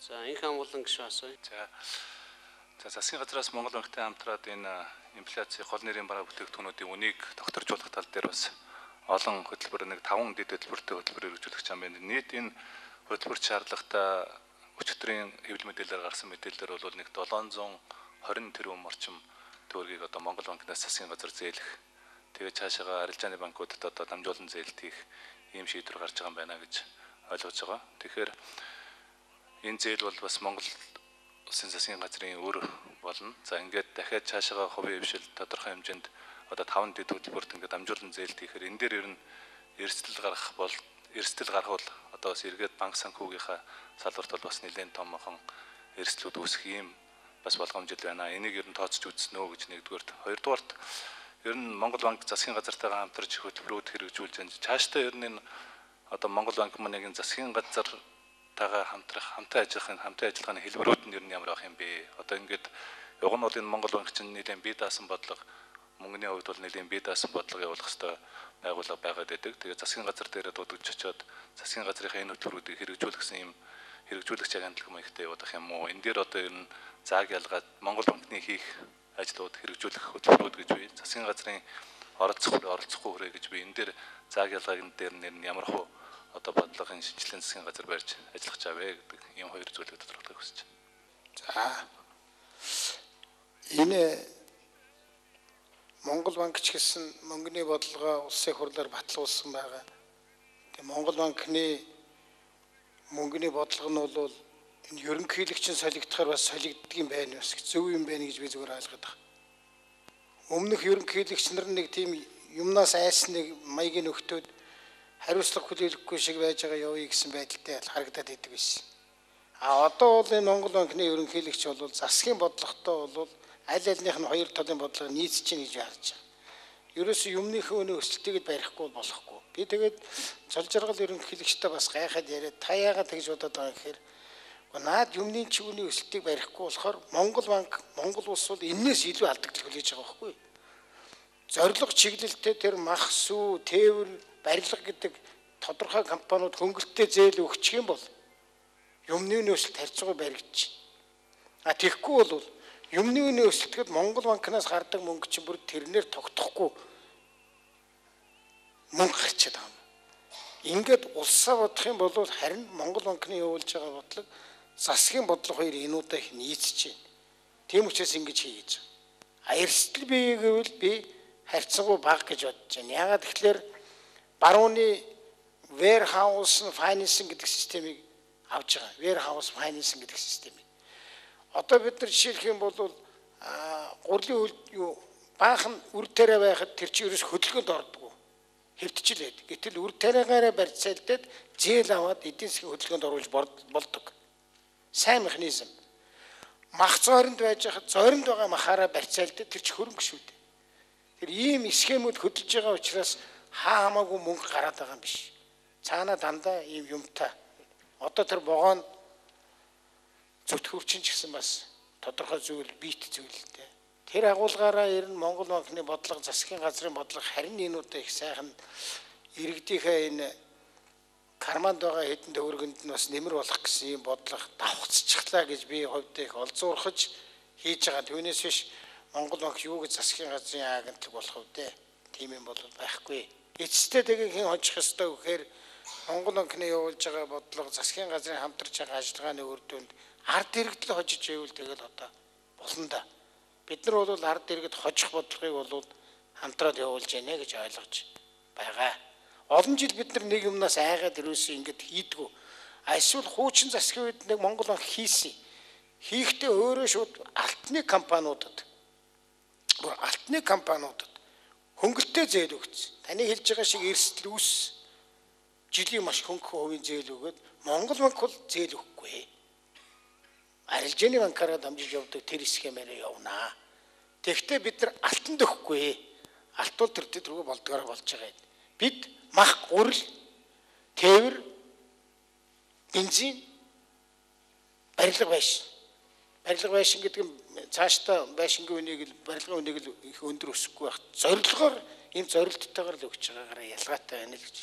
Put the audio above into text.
За инх амгалан гişүү асууя. За засгийн газраас Монгол банктай хамтраад энэ инфляци гол нэрийн бараа бүтээгдэхүүнүүдийн үнийг тогтворжуулах тал дээр бас олон хөтөлбөр нэг 5 дэд хөтөлбөртэй хөтөлбөр хэрэгжүүлэх юм байна. Нийт энэ хөтөлбөрт шаардлагатай өчигдрийн хэвлэл мэдээлэлээр гарсан мэдээлэлээр бол нэг 720 тэрбум орчим төгрөгийг одоо Монгол банкнаас засгийн газар зээлэх. Тэгээд цаашаага арилжааны банкудад одоо дамжуулан зээлт хийх ийм шийдвэр гарч байгаа юм байна гэж ойлгож байгаа. Тэгэхээр энэ зээл бол бас Монгол улсын засгийн газрын өр болно. За ингээд дахиад цаашаага хувийн хвшил тодорхой хэмжээнд одоо 5 дэд хөтөлбөрт ингээд дамжуулан зээлт хийхээр энэ дээр ер нь эрсдэл гаргавал одоо бас эргээд банк санхүүгийнхаа салбарт бол бас нэлээд томхон эрсдлүүд үүсэх юм бас болгоомжтой байна. Энийг ер нь тооцож үзсэн үү гэж нэгдүгээрт. Хоёрдугаарт ер нь Монгол банк засгийн газартайгаа хамтарч хөтөлбөрүүд хэрэгжүүлж байна. Цаашдаа ер нь энэ одоо Монгол банк маань яг засгийн газартайгаа хамтаа ажиллахын хэлбэрүүд нь ер нь ямар байх юм бэ? Одоо ингээд уг нь бол энэ Монгол банк чинь нэлээд бие даасан бодлого, мөнгөний хувьд бол нэлээд бие даасан бодлого явуулах хэрэгтэй байгууллага байгаад байдаг. Тэгээд засгийн газар дээр дуудаж очиод засгийн газрынхаа энэ хөтөлбөрүүдийг хэрэгжүүлэх юм хэрэгжүүлэгч агентлаг маягтай явуулах юм уу? Энэ дээр одоо ер нь зааг ялгаад Монгол банкны хийх ажлууд хэрэгжүүлэх хөтөлбөрүүд гэж бий. Засгийн газрын оролцохгүй хүрээ гэж бий. Энэ дээр зааг ялгааг дээр нэр нь ямар хөө одоо бодлогын шинжилгээний засгийн газар барьж ажиллах чавэ гэдэг ийм хоёр зүйлийг тодорхойлохыг хүсэж байна. За энэ Монгол банк ч гэсэн мөнгөний бодлогоо улсын хурлаар баталгуулсан байгаа. Тэгээ Монгол банкны мөнгөний бодлого нь бол энэ ерөнхийлөгчийн солигдохоор бас солигддог юм байна. Бас зөв юм байна гэж би зүгээр ойлгоод байна. Өмнөх ерөнхийлөгч нар нэг тийм юмнаас айсан нэг маягийн өгтөөд хариуцлага хүлээлгэхгүй шиг байж байгаа явъя гэсэн байдалтай харагдаад идэг байсан. Одоо бол энэ Монгол банкны ерөнхийлөгч бол засгийн бодлоготой бол аль альнийх нь хоёр талын бодлого нийцэж чинь гэж харж байгаа. Ерөөсөө юмныхын өнөө өсөлтийг барихгүй болохгүй. Би тэгээд цол жаргал ерөнхийлөгчтэй бас гайхаад яриад та яагаад тэгж бодоод байгаа гэхээр наад юмны чи өнөө өсөлтийг барихгүй болохоор Монгол банк Монгол улс бол энээс илүү алдагдал хүлээж байгаа байхгүй. Зорилго чиглэлтэй тэр мах сүү, тээвэр, барилга гэдэг тодорхой компаниуд хөнгөлөлттэй зээл өгчих юм бол юмны өнөө өсөлт харьцангуй баригдчих. Тэгэхгүй бол юмны өнөө өсөлтөд Монгол банкнаас гардаг мөнгө чинь бүр тэрнээр тогтохгүй мөнгө гарчаад байгаа юм. Ингээд улсаа бодох юм бол харин Монгол банкны явуулж байгаа бодлого засгийн бодлого хоёр энүүдээ их нийцэж байна. Тийм учраас ингэж хийж байгаа. Эрсдэл бий гэвэл би харьцангуй бага гэж бодож байна. Яагаад тэгэхээр барууны warehouse financing гэдэг системийг авч байгаа. Warehouse financing гэдэг системийг. Одоо бид нар жишээлх юм бол гурлийн баахан үр тариа байхад тэр чинь ерөөс хөдөлгөөнд ордгоо. Хэвтчил байд. Гэтэл үр тариагаараа барьцаалдаад зээл аваад эдийн засгийн хөдөлгөөнд оруулж болдог. Сайн механизм. Мах зойронд байж хахад зойронд байгаа махаараа барьцаалдаад тэр чинь хөрөнгө шүү дээ. Тэр ийм схемүүд хөдөлж байгаа учраас хамаагүй мөнгө гараад байгаа юм биш. Цаана дандаа ийм юмтай. Одоо тэр вогоон зүтгүүрчин ч гэсэн бас тодорхой зүйл бит зүйлтэй. Тэр агуулгаараа ер нь Монгол банкны бодлого, засгийн газрын бодлого харин энүүдээ их сайхан иргэдийнхээ энэ карманд байгаа хэдэн төгрөгөнд нь бас нэмэр болох гэсэн юм бодлого давхцчихлаа гэж би хувьдаа их олзуурхаж хийж байгаа. Түүнээс биш Монгол банк юу гэж засгийн газрын агентлаг болох вэ? Тийм юм бол байхгүй. Эцэстээ тэгээ хэн хожих ёстой гэхээр Монгол банкны явуулж байгаа бодлого, засгийн газрын хамтарч байгаа ажиллагааны үр дүнд ард иргэдэл хожиж байвал тэгэл одоо болно да. Бид нар бол ард иргэд хожих бодлогыг бол хамтраад явуулж яана гэж ойлгож байгаа. Олон жил бид нар нэг юмнаас айгаад ирүүлсэн ингэж хийдгүү. Эсвэл хуучин засгийн үед нэг Монгол банк хийсэн. Хийхдээ өөрөө шууд алтны компаниудад хөнгөлөлттэй зээл өгсөн. Таны хэлж байгаа шиг эрсдэл үүс жилийн маш хөнгөн хувийн зээл өгөөд Монгол банк бол зээл өгөхгүй. Арилжааны банкаараа дамжиж явдаг тэр схемээр явнаа. Тэгэхдээ бид нар алтанд өгөхгүй. Алт бол тэр рүү болдгоор болж байгаа юм. Бид мах, гурил, тээвэр, бензин, барилга байшин. Барилга байшин гэдэг нь цаашдаа байшингийн үнийг барилгын үнийг их өндөр өсөхгүй байх. Зорилгоор ийм зорилттойгоор л өгч байгаагаараа ялгаатай байна л гэж.